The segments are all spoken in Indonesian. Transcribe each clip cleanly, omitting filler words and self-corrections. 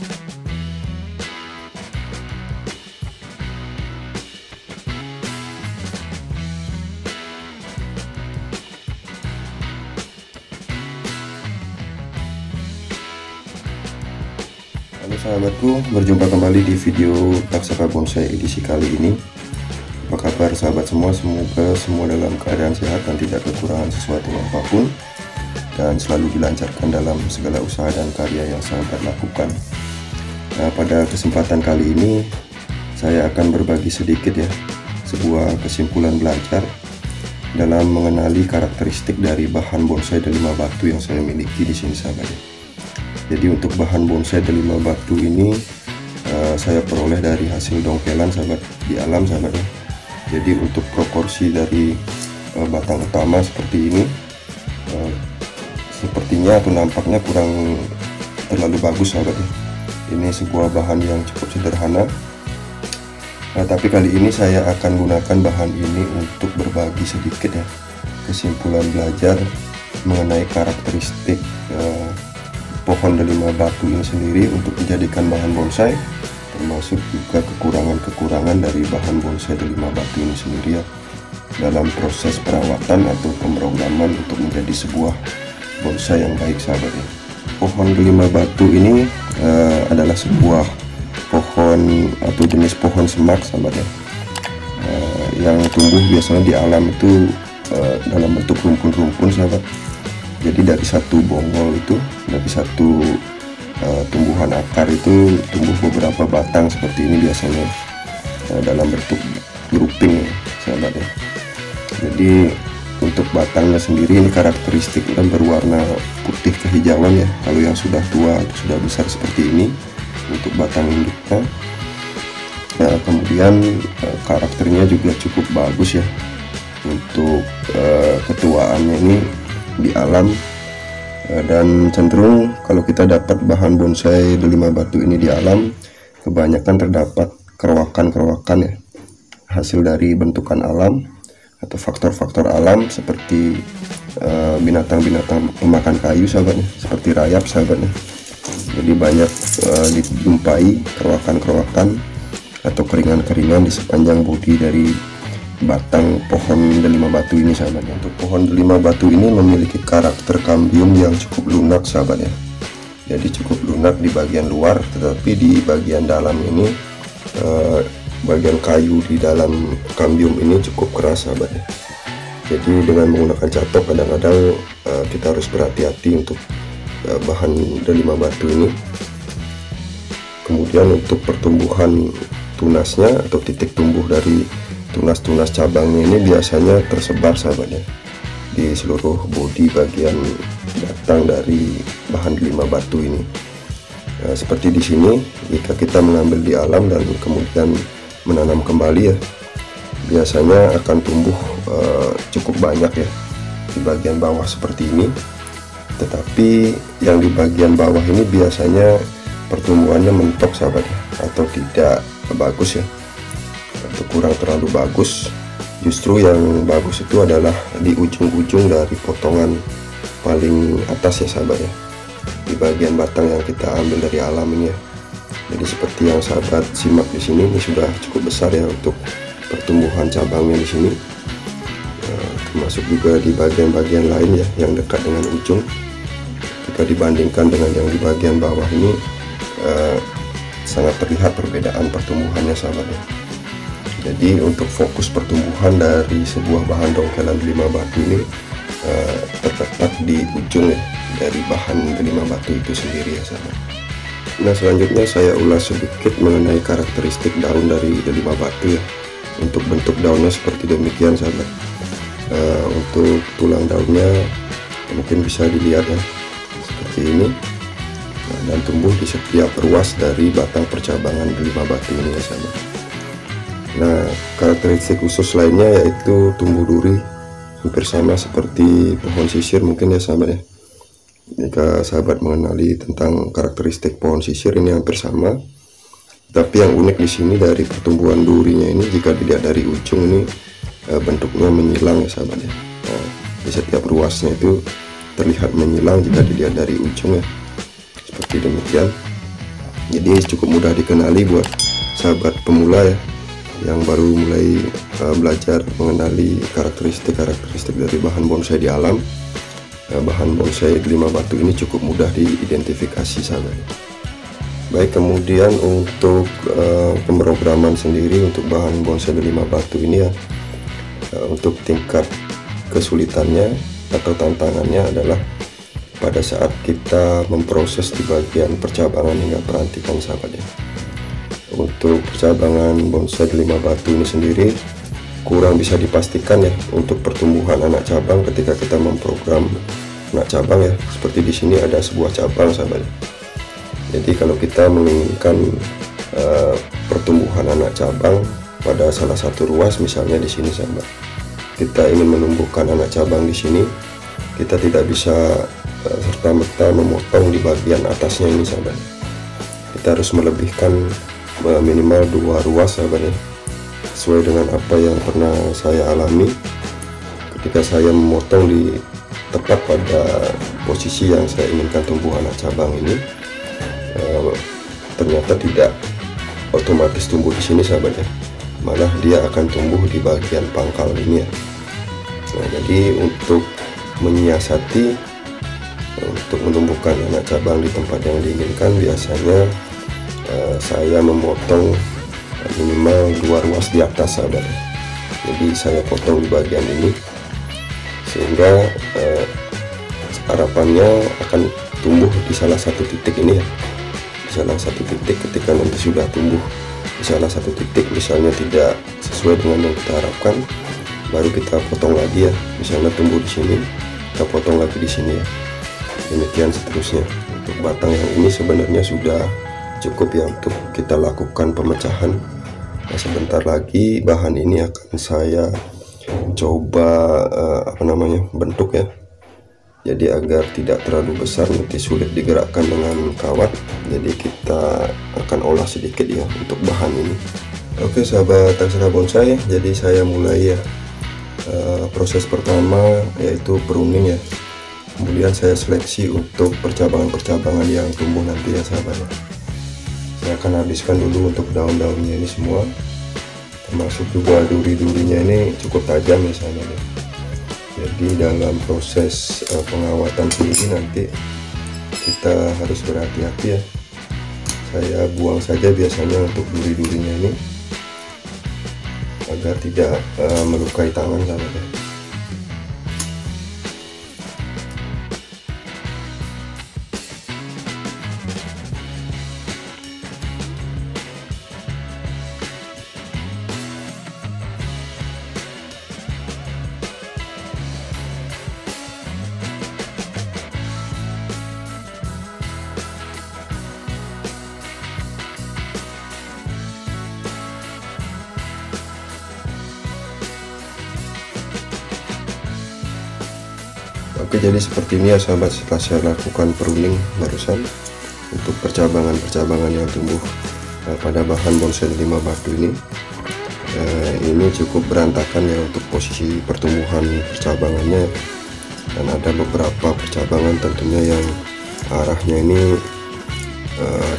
Halo sahabatku, berjumpa kembali di video Taksaka Bonsai edisi kali ini. Apa kabar sahabat semua? Semoga semua dalam keadaan sehat dan tidak kekurangan sesuatu apapun, dan selalu dilancarkan dalam segala usaha dan karya yang sahabat lakukan. Nah, pada kesempatan kali ini saya akan berbagi sedikit ya, sebuah kesimpulan belajar dalam mengenali karakteristik dari bahan bonsai delima batu yang saya miliki di sini sahabat ya. Jadi untuk bahan bonsai delima batu ini saya peroleh dari hasil dongkelan sahabat di alam sahabat ya. Jadi untuk proporsi dari batang utama seperti ini, sepertinya atau nampaknya kurang terlalu bagus sahabat ya. Ini sebuah bahan yang cukup sederhana. Nah, tapi kali ini saya akan gunakan bahan ini untuk berbagi sedikit ya kesimpulan belajar mengenai karakteristik pohon delima batu ini sendiri untuk dijadikan bahan bonsai, termasuk juga kekurangan-kekurangan dari bahan bonsai delima batu ini sendiri ya, dalam proses perawatan atau pemrograman untuk menjadi sebuah bonsai yang baik sahabat ya. Pohon delima batu ini adalah sebuah pohon atau jenis pohon semak sahabat ya, yang tumbuh biasanya di alam itu dalam bentuk rumpun-rumpun sahabat. Jadi dari satu bonggol itu, dari satu tumbuhan akar itu tumbuh beberapa batang seperti ini biasanya, dalam bentuk grouping ya, sahabat ya. Jadi untuk batangnya sendiri ini karakteristiknya berwarna putih kehijauan ya. Kalau yang sudah tua atau sudah besar seperti ini untuk batang induknya. Nah, kemudian karakternya juga cukup bagus ya. Untuk ketuaannya ini di alam, dan cenderung kalau kita dapat bahan bonsai delima batu ini di alam, kebanyakan terdapat kerowakan-kerowakan ya, hasil dari bentukan alam atau faktor-faktor alam seperti binatang-binatang pemakan kayu sahabatnya, seperti rayap sahabatnya. Jadi banyak dijumpai kerowakan-kerowakan atau keringan-keringan di sepanjang bodi dari batang pohon delima batu ini sahabatnya. Untuk pohon delima batu ini memiliki karakter kambium yang cukup lunak sahabatnya. Jadi cukup lunak di bagian luar, tetapi di bagian dalam ini bagian kayu di dalam kambium ini cukup keras sahabatnya. Jadi dengan menggunakan catok kadang-kadang kita harus berhati-hati untuk bahan delima batu ini. Kemudian untuk pertumbuhan tunasnya atau titik tumbuh dari tunas-tunas cabangnya ini biasanya tersebar sahabatnya di seluruh bodi bagian batang dari bahan delima batu ini. Nah, seperti di sini, jika kita mengambil di alam dan kemudian menanam kembali ya, biasanya akan tumbuh cukup banyak ya di bagian bawah seperti ini. Tetapi yang di bagian bawah ini biasanya pertumbuhannya mentok sahabatnya, atau tidak bagus ya, atau kurang terlalu bagus. Justru yang bagus itu adalah di ujung-ujung dari potongan paling atas ya sahabat ya, di bagian batang yang kita ambil dari alam ini ya. Jadi seperti yang sahabat simak di sini, ini sudah cukup besar ya untuk pertumbuhan cabangnya di sini. Termasuk juga di bagian-bagian lain ya yang dekat dengan ujung. Jika dibandingkan dengan yang di bagian bawah ini, sangat terlihat perbedaan pertumbuhannya sahabat ya. Jadi untuk fokus pertumbuhan dari sebuah bahan dongkelan delima batu ini terletak di ujung ya, dari bahan delima batu itu sendiri ya sahabat. Nah, selanjutnya saya ulas sedikit mengenai karakteristik daun dari delima batu ya. Untuk bentuk daunnya seperti demikian sahabat. Untuk tulang daunnya mungkin bisa dilihat ya, seperti ini. Nah, dan tumbuh di setiap ruas dari batang percabangan delima batu ini ya sahabat. Nah, karakteristik khusus lainnya yaitu tumbuh duri, hampir sama seperti pohon sisir mungkin ya sahabat ya. Jika sahabat mengenali tentang karakteristik pohon sisir, ini hampir sama. Tapi yang unik di sini dari pertumbuhan durinya ini, jika dilihat dari ujung ini bentuknya menyilang ya sahabat ya. Nah, di setiap ruasnya itu terlihat menyilang jika dilihat dari ujung ya, seperti demikian. Jadi cukup mudah dikenali buat sahabat pemula ya, yang baru mulai belajar mengenali karakteristik dari bahan bonsai di alam. Bahan bonsai delima batu ini cukup mudah diidentifikasi sahabat. Baik, kemudian untuk pemrograman sendiri untuk bahan bonsai delima batu ini ya, untuk tingkat kesulitannya atau tantangannya adalah pada saat kita memproses di bagian percabangan hingga perantikan sahabat ya. Untuk percabangan bonsai delima batu ini sendiri kurang bisa dipastikan ya untuk pertumbuhan anak cabang ketika kita memprogram anak cabang ya. Seperti di sini ada sebuah cabang sahabat. Jadi kalau kita menginginkan pertumbuhan anak cabang pada salah satu ruas, misalnya di sini sahabat, kita ingin menumbuhkan anak cabang di sini, kita tidak bisa serta-merta memotong di bagian atasnya ini sahabat. Kita harus melebihkan minimal 2 ruas sahabat ya, sesuai dengan apa yang pernah saya alami ketika saya memotong di tepat pada posisi yang saya inginkan tumbuh anak cabang ini. Ternyata tidak otomatis tumbuh di sini sahabat ya, malah dia akan tumbuh di bagian pangkal ini ya. Nah, jadi untuk menyiasati untuk menumbuhkan anak cabang di tempat yang diinginkan, biasanya saya memotong minimal 2 ruas di atas sahabat. Jadi saya potong di bagian ini sehingga harapannya akan tumbuh di salah satu titik ini ya, di salah satu titik. Ketika nanti sudah tumbuh di salah satu titik, misalnya tidak sesuai dengan yang kita harapkan, baru kita potong lagi ya. Misalnya tumbuh di sini, kita potong lagi di sini ya, demikian seterusnya. Untuk batang yang ini sebenarnya sudah cukup ya untuk kita lakukan pemecahan. Nah, sebentar lagi bahan ini akan saya coba bentuk ya. Jadi agar tidak terlalu besar, nanti sulit digerakkan dengan kawat, jadi kita akan olah sedikit ya untuk bahan ini. Oke sahabat Aksara Bonsai, jadi saya mulai ya. Proses pertama yaitu pruning ya, kemudian saya seleksi untuk percabangan-percabangan yang tumbuh nanti ya sahabat ya. Saya akan habiskan dulu untuk daun-daunnya ini semua, termasuk juga duri-durinya ini cukup tajam ya sahabat ya. Jadi dalam proses pengawatan sendiri nanti kita harus berhati-hati ya. Saya buang saja biasanya untuk duri-durinya ini agar tidak melukai tangan sahabat ya. Oke, jadi seperti ini ya sahabat, setelah saya lakukan pruning barusan untuk percabangan-percabangan yang tumbuh pada bahan bonsai delima batu ini. Ini cukup berantakan ya untuk posisi pertumbuhan percabangannya, dan ada beberapa percabangan tentunya yang arahnya ini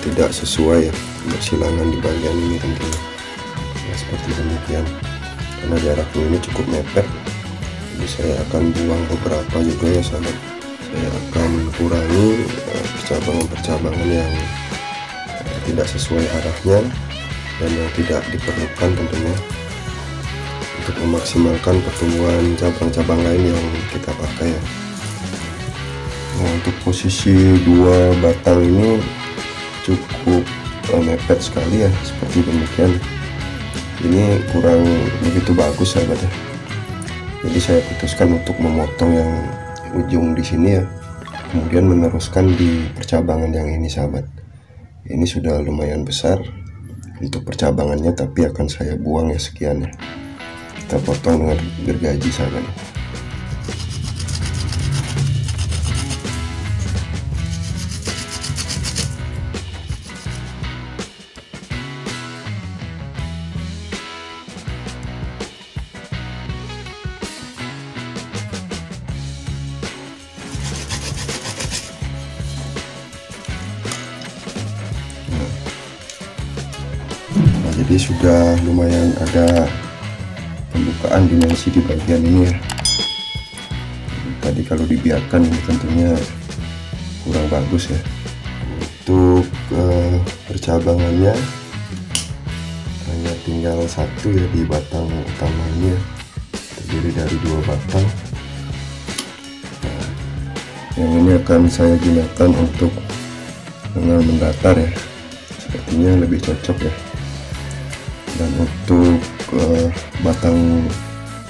tidak sesuai ya, bersilangan di bagian ini tentunya ya, seperti demikian. Karena jaraknya ini cukup mepet, jadi saya akan buang beberapa juga ya sahabat. Saya akan kurangi percabangan-percabangan yang tidak sesuai arahnya dan yang tidak diperlukan tentunya, untuk memaksimalkan pertumbuhan cabang-cabang lain yang kita pakai ya. Nah, untuk posisi 2 batang ini cukup mepet sekali ya, seperti demikian. Ini kurang begitu bagus sahabat ya. Jadi saya putuskan untuk memotong yang ujung di sini ya, kemudian meneruskan di percabangan yang ini sahabat. Ini sudah lumayan besar untuk percabangannya, tapi akan saya buang ya sekian ya. Kita potong dengan gergaji sahabat. Jadi sudah lumayan ada pembukaan dimensi di bagian ini ya. Tadi kalau dibiarkan ini tentunya kurang bagus ya. Untuk percabangannya hanya tinggal satu ya di batang utamanya, terdiri dari 2 batang. Nah, yang ini akan saya gunakan untuk pengal mendatar ya, sepertinya lebih cocok ya. Dan untuk batang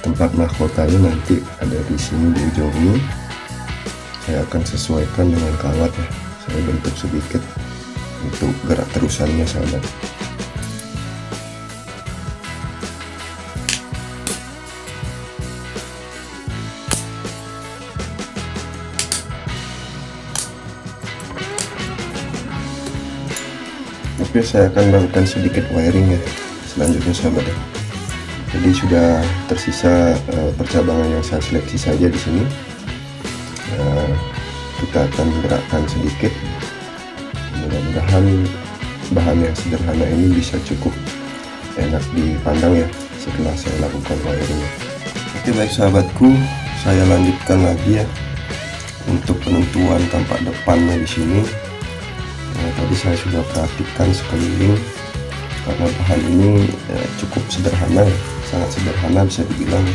tempat mahkotanya nanti ada di sini di ujung ini, saya akan sesuaikan dengan kawat ya. Saya bentuk sedikit untuk gerak terusannya sahabat. Oke, saya akan melakukan sedikit wiring ya selanjutnya sahabat ya. Jadi sudah tersisa percabangan yang saya seleksi saja di sini. Kita akan gerakkan sedikit. Mudah-mudahan bahan yang sederhana ini bisa cukup enak dipandang ya setelah saya lakukan wiring. Oke baik sahabatku, saya lanjutkan lagi ya untuk penentuan tampak depannya di sini. Tadi saya sudah perhatikan sekeliling karena bahan ini cukup sederhana ya, sangat sederhana bisa dibilang,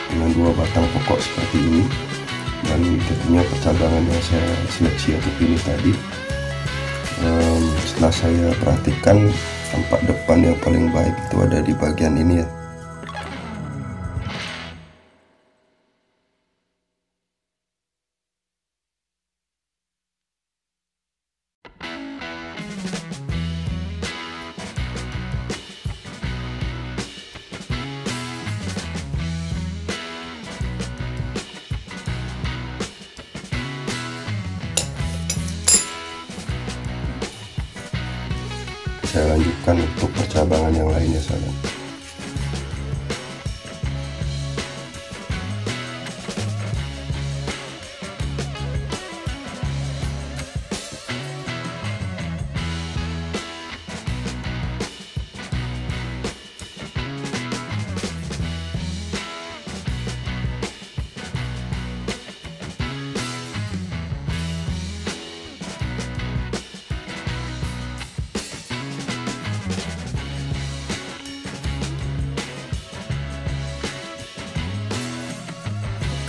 dengan 2 batang pokok seperti ini. Dan tentunya percabangan yang saya seleksi atau pilih tadi, setelah saya perhatikan tampak depan yang paling baik itu ada di bagian ini ya. Saya lanjutkan untuk percabangan yang lainnya sahabat.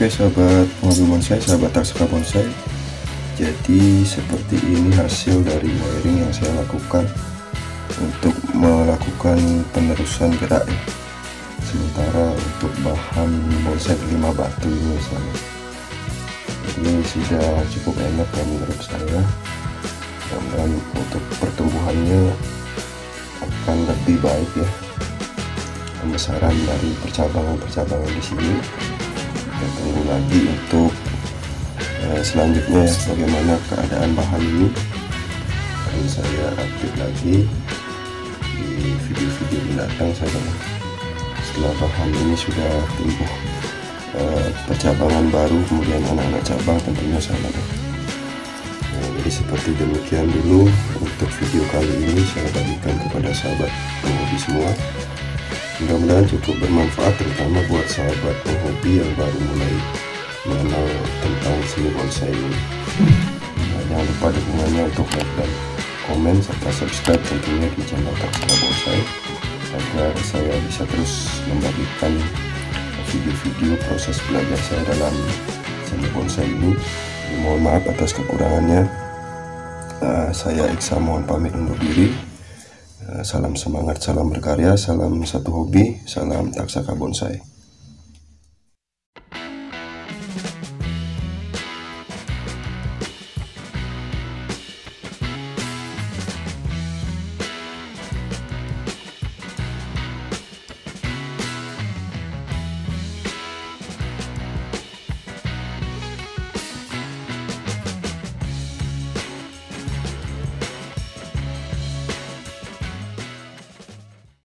Oke sahabat penghobi bonsai, sahabat taksaka bonsai, jadi seperti ini hasil dari wiring yang saya lakukan untuk melakukan penerusan gerak ya. Sementara untuk bahan bonsai 5 batu ini sahabat, ini sudah cukup enak ya menurut saya. Dan untuk pertumbuhannya akan lebih baik ya, pembesaran dari percabangan di sini. Kita tunggu lagi untuk selanjutnya ya, bagaimana keadaan bahan ini akan saya update lagi di video-video mendatang sahabat. Setelah bahan ini sudah tumbuh percabangan baru, kemudian anak-anak cabang tentunya sahabat. Jadi seperti demikian dulu untuk video kali ini saya bagikan kepada sahabat penghobi semua. Mudah-mudahan cukup bermanfaat, terutama buat sahabat penghobi yang baru mulai mengenal tentang seni bonsai ini. Jangan lupa dukungannya untuk like dan komen serta subscribe tentunya di channel Taksaka Bonsai agar saya bisa terus membagikan video-video proses belajar saya dalam seni bonsai ini. Mohon maaf atas kekurangannya. Saya Iksan mohon pamit undur diri. Salam semangat, salam berkarya, salam satu hobi, salam Taksaka Bonsai.